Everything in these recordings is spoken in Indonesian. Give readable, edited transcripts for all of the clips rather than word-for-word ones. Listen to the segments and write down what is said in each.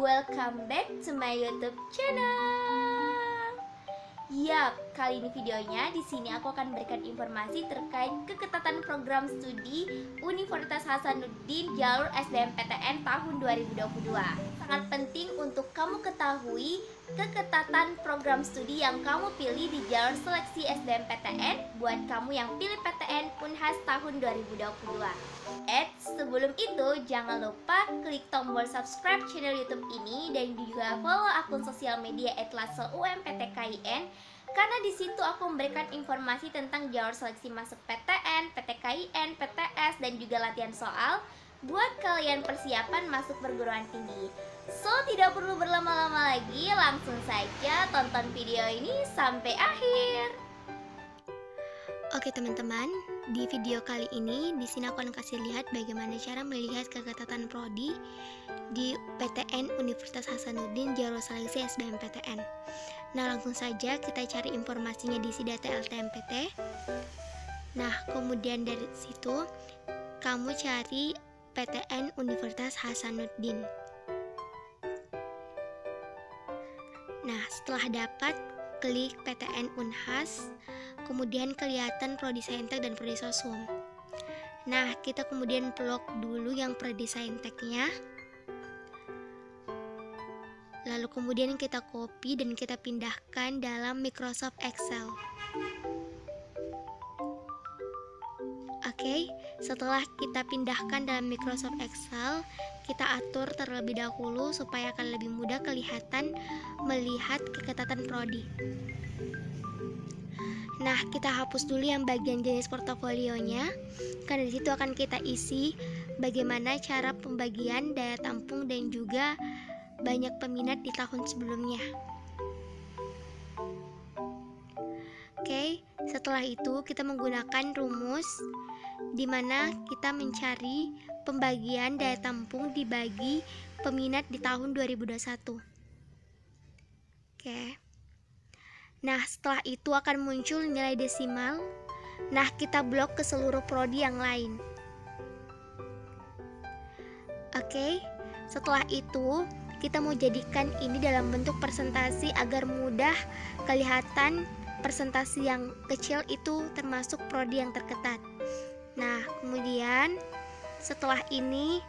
welcome back to my YouTube channel. Yap, kali ini videonya di sini aku akan memberikan informasi terkait keketatan program studi Universitas Hasanuddin jalur SBMPTN tahun 2022. Sangat penting untuk kamu ketahui keketatan program studi yang kamu pilih di jalur seleksi SBMPTN buat kamu yang pilih PTN Unhas tahun 2022. Sebelum itu jangan lupa klik tombol subscribe channel YouTube ini dan juga follow akun sosial media @lasso_umptkIN karena di situ aku memberikan informasi tentang jalur seleksi masuk PTN, PTKIN, PTS dan juga latihan soal buat kalian persiapan masuk perguruan tinggi. So, tidak perlu berlama-lama lagi, langsung saja tonton video ini sampai akhir. Oke teman-teman, di video kali ini di sini aku akan kasih lihat bagaimana cara melihat keketatan prodi di PTN Universitas Hasanuddin jalur seleksi SBMPTN. Nah, langsung saja kita cari informasinya di Sidata LTMPT. Nah, kemudian dari situ kamu cari PTN Universitas Hasanuddin. Nah, setelah dapat, klik PTN Unhas, kemudian kelihatan Prodi Saintek dan Prodi Sosum. Nah, kita kemudian blok dulu yang Prodi Sainteknya. Lalu kemudian kita copy dan kita pindahkan dalam Microsoft Excel. Oke, setelah kita pindahkan dalam Microsoft Excel, kita atur terlebih dahulu supaya akan lebih mudah kelihatan melihat keketatan prodi. Nah, kita hapus dulu yang bagian jenis portofolionya, karena di situ akan kita isi bagaimana cara pembagian daya tampung dan juga banyak peminat di tahun sebelumnya. Oke, setelah itu kita menggunakan rumus di mana kita mencari pembagian daya tampung dibagi peminat di tahun 2021. Oke. Nah, setelah itu akan muncul nilai desimal. Nah, kita blok ke seluruh prodi yang lain. Oke, setelah itu kita mau jadikan ini dalam bentuk persentase agar mudah kelihatan persentase yang kecil itu termasuk prodi yang terketat. Nah, kemudian setelah ini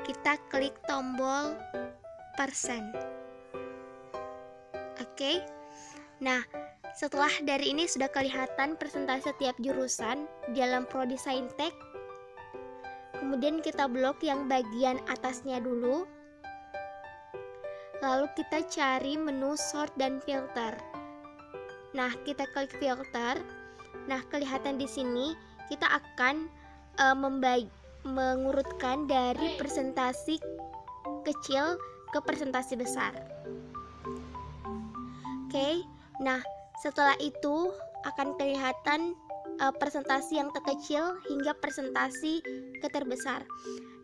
kita klik tombol persen. Oke. Nah, setelah dari ini sudah kelihatan persentase setiap jurusan dalam Prodi Saintek. Kemudian kita blok yang bagian atasnya dulu. Lalu kita cari menu sort dan filter. Nah, kita klik filter. Nah, kelihatan di sini kita akan mengurutkan dari presentasi kecil ke presentasi besar. Oke, nah setelah itu akan kelihatan presentasi yang terkecil hingga presentasi terbesar.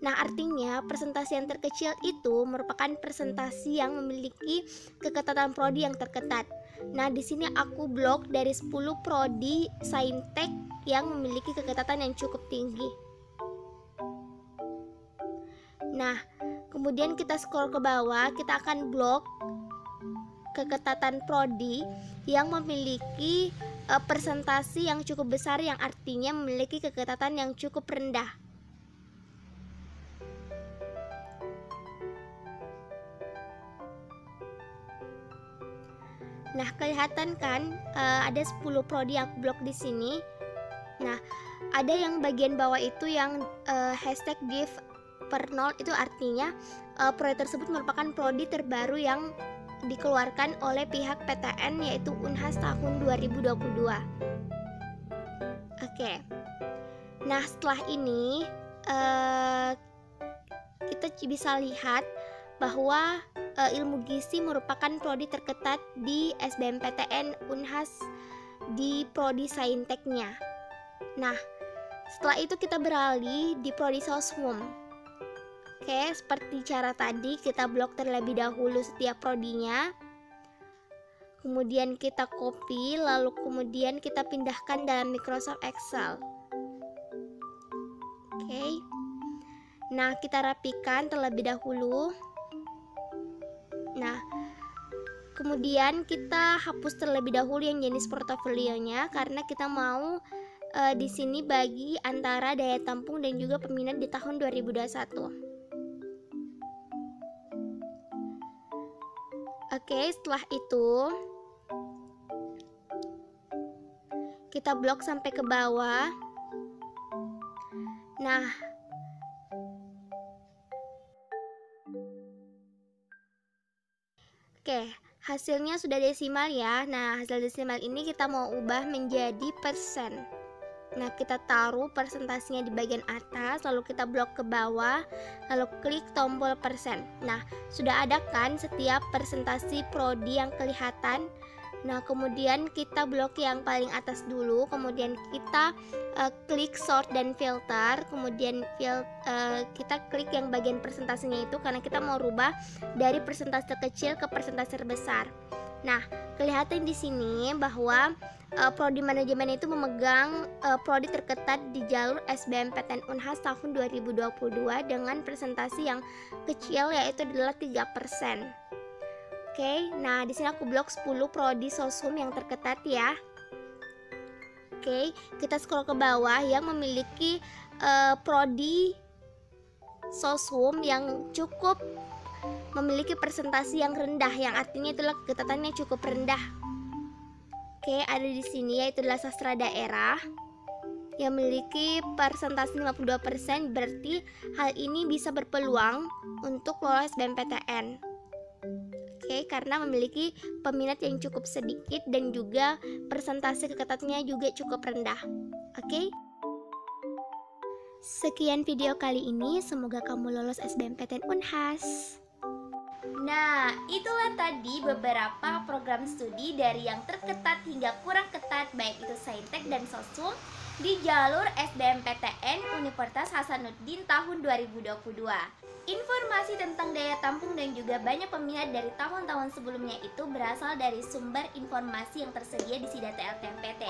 Nah, artinya presentasi yang terkecil itu merupakan presentasi yang memiliki keketatan prodi yang terketat. Nah, di sini aku blok dari 10 prodi Saintek yang memiliki keketatan yang cukup tinggi. Nah, kemudian kita scroll ke bawah, kita akan blok keketatan prodi yang memiliki presentasi yang cukup besar, yang artinya memiliki keketatan yang cukup rendah. Nah, kelihatan kan ada 10 prodi yang aku blok di sini. Nah, ada yang bagian bawah itu yang hashtag div per 0, itu artinya prodi tersebut merupakan prodi terbaru yang dikeluarkan oleh pihak PTN yaitu Unhas tahun 2022. Oke. Nah, setelah ini kita bisa lihat bahwa ilmu gizi merupakan prodi terketat di SBMPTN Unhas di prodi Sainteknya. Nah, setelah itu kita beralih di prodi Sosum. Oke, seperti cara tadi kita blok terlebih dahulu setiap prodinya. Kemudian kita copy, lalu kemudian kita pindahkan dalam Microsoft Excel. Oke. Nah, kita rapikan terlebih dahulu. Nah, kemudian kita hapus terlebih dahulu yang jenis portofolionya karena kita mau di sini bagi antara daya tampung dan juga peminat di tahun 2021. Oke, setelah itu kita blok sampai ke bawah. Nah, oke, hasilnya sudah desimal ya. Nah, hasil desimal ini kita mau ubah menjadi persen. Nah, kita taruh persentasinya di bagian atas, lalu kita blok ke bawah, lalu klik tombol persen. Nah, sudah ada kan setiap persentasi prodi yang kelihatan. Nah, kemudian kita blok yang paling atas dulu, kemudian kita klik sort dan filter, kemudian kita klik yang bagian persentasenya itu karena kita mau rubah dari persentase terkecil ke persentase terbesar. Nah, kelihatan di sini bahwa prodi manajemen itu memegang prodi terketat di jalur SBMPTN Unhas tahun 2022 dengan presentasi yang kecil yaitu adalah 3%. Oke, nah di sini aku blok 10 prodi sosum yang terketat ya. Oke, kita scroll ke bawah yang memiliki prodi sosum yang cukup memiliki presentasi yang rendah, yang artinya itulah keketatannya cukup rendah. Oke, ada di sini yaitu adalah sastra daerah yang memiliki persentase 52%, berarti hal ini bisa berpeluang untuk lolos SBMPTN. Oke, karena memiliki peminat yang cukup sedikit dan juga persentase keketatannya juga cukup rendah. Oke. Sekian video kali ini, semoga kamu lolos SBMPTN Unhas. Nah, itulah tadi beberapa program studi dari yang terketat hingga kurang ketat, baik itu Saintek dan Sosum di jalur SBMPTN Universitas Hasanuddin tahun 2022. Informasi tentang daya tampung dan juga banyak peminat dari tahun-tahun sebelumnya itu berasal dari sumber informasi yang tersedia di Sidata LTMPT.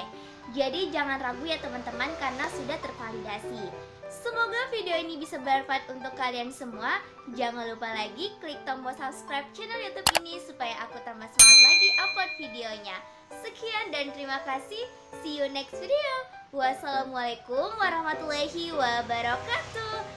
Jadi jangan ragu ya teman-teman karena sudah tervalidasi. Semoga video ini bisa bermanfaat untuk kalian semua. Jangan lupa lagi klik tombol subscribe channel YouTube ini supaya aku tambah semangat lagi upload videonya. Sekian dan terima kasih. See you next video. Wassalamualaikum warahmatullahi wabarakatuh.